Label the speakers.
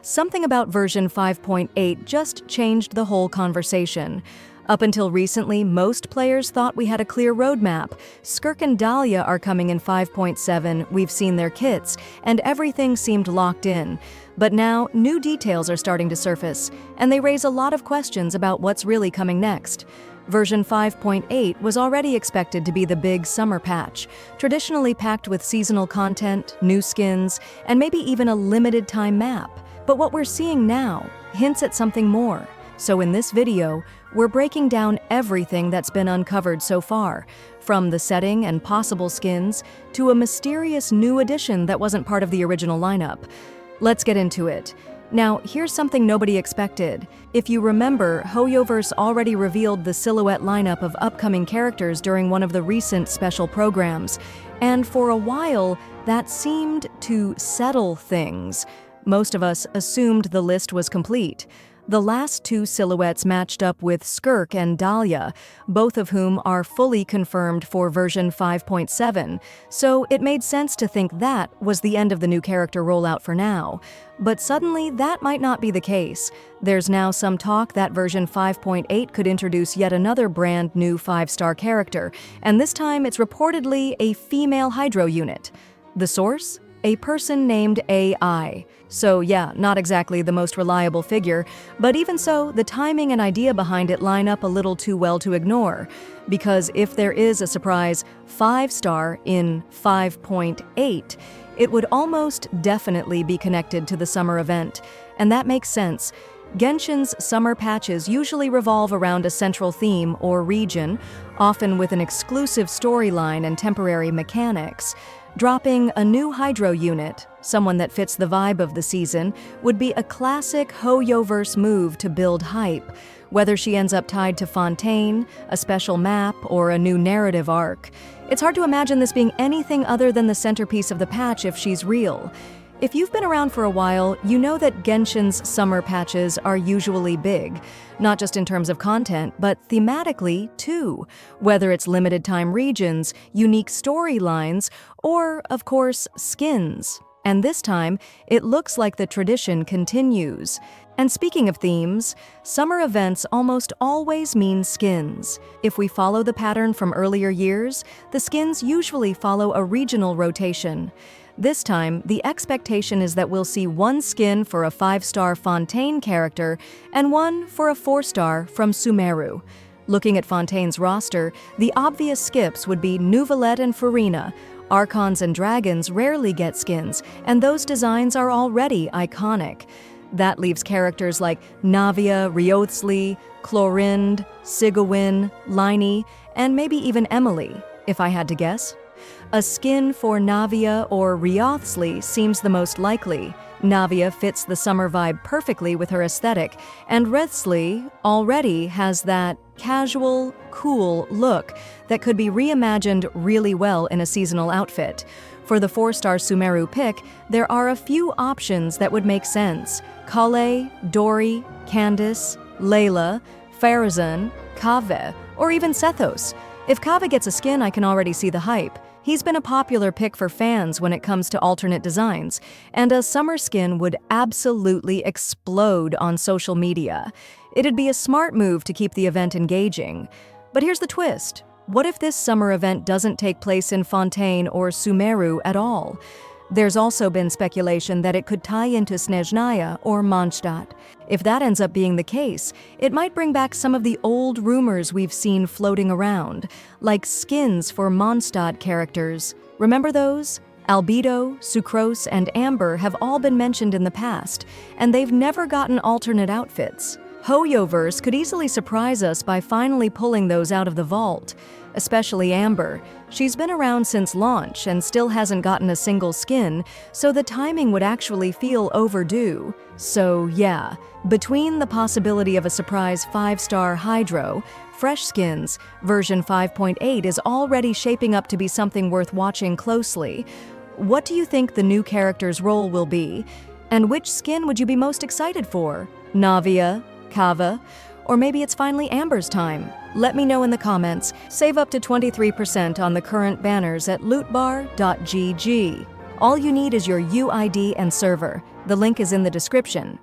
Speaker 1: something about version 5.8 just changed the whole conversation. Up until recently, most players thought we had a clear roadmap. Skirk and Dahlia are coming in 5.7, we've seen their kits, and everything seemed locked in. But now, new details are starting to surface, and they raise a lot of questions about what's really coming next. Version 5.8 was already expected to be the big summer patch, traditionally packed with seasonal content, new skins, and maybe even a limited-time map. But what we're seeing now hints at something more. So in this video, we're breaking down everything that's been uncovered so far, from the setting and possible skins to a mysterious new addition that wasn't part of the original lineup. Let's get into it. Now, here's something nobody expected. If you remember, Hoyoverse already revealed the silhouette lineup of upcoming characters during one of the recent special programs, and for a while, that seemed to settle things. Most of us assumed the list was complete. The last two silhouettes matched up with Skirk and Dahlia, both of whom are fully confirmed for version 5.7, so it made sense to think that was the end of the new character rollout for now. But suddenly, that might not be the case. There's now some talk that version 5.8 could introduce yet another brand new 5-star character, and this time it's reportedly a female Hydro unit. The source? A person named AI. So yeah, not exactly the most reliable figure, but even so, the timing and idea behind it line up a little too well to ignore. Because if there is a surprise 5-star in 5.8, it would almost definitely be connected to the summer event. And that makes sense. Genshin's summer patches usually revolve around a central theme or region, often with an exclusive storyline and temporary mechanics. Dropping a new Hydro unit, someone that fits the vibe of the season, would be a classic Hoyoverse move to build hype, whether she ends up tied to Fontaine, a special map, or a new narrative arc. It's hard to imagine this being anything other than the centerpiece of the patch if she's real. If you've been around for a while, you know that Genshin's summer patches are usually big, not just in terms of content, but thematically too, whether it's limited-time regions, unique storylines, or, of course, skins. And this time, it looks like the tradition continues. And speaking of themes, summer events almost always mean skins. If we follow the pattern from earlier years, the skins usually follow a regional rotation. This time, the expectation is that we'll see one skin for a 5-star Fontaine character and one for a 4-star from Sumeru. Looking at Fontaine's roster, the obvious skips would be Neuvillette and Furina. Archons and Dragons rarely get skins, and those designs are already iconic. That leaves characters like Navia, Riothsli, Clorinde, Sigewinne, Liney, and maybe even Emily, if I had to guess. A skin for Navia or Riothsli seems the most likely. Navia fits the summer vibe perfectly with her aesthetic, and Riothsli already has that casual, cool look that could be reimagined really well in a seasonal outfit. For the 4-star Sumeru pick, there are a few options that would make sense. Kale, Dori, Candice, Layla, Farazan, Kaveh, or even Sethos. If Kaveh gets a skin, I can already see the hype. He's been a popular pick for fans when it comes to alternate designs, and a summer skin would absolutely explode on social media. It'd be a smart move to keep the event engaging. But here's the twist. What if this summer event doesn't take place in Fontaine or Sumeru at all? There's also been speculation that it could tie into Snezhnaya or Mondstadt. If that ends up being the case, it might bring back some of the old rumors we've seen floating around, like skins for Mondstadt characters. Remember those? Albedo, Sucrose, and Amber have all been mentioned in the past, and they've never gotten alternate outfits. Hoyoverse could easily surprise us by finally pulling those out of the vault, especially Amber. She's been around since launch and still hasn't gotten a single skin, so the timing would actually feel overdue. So yeah, between the possibility of a surprise 5-star Hydro, fresh skins, version 5.8 is already shaping up to be something worth watching closely. What do you think the new character's role will be? And which skin would you be most excited for? Navia? Kaveh? Or maybe it's finally Amber's time? Let me know in the comments. Save up to 23% on the current banners at lootbar.gg. All you need is your UID and server. The link is in the description.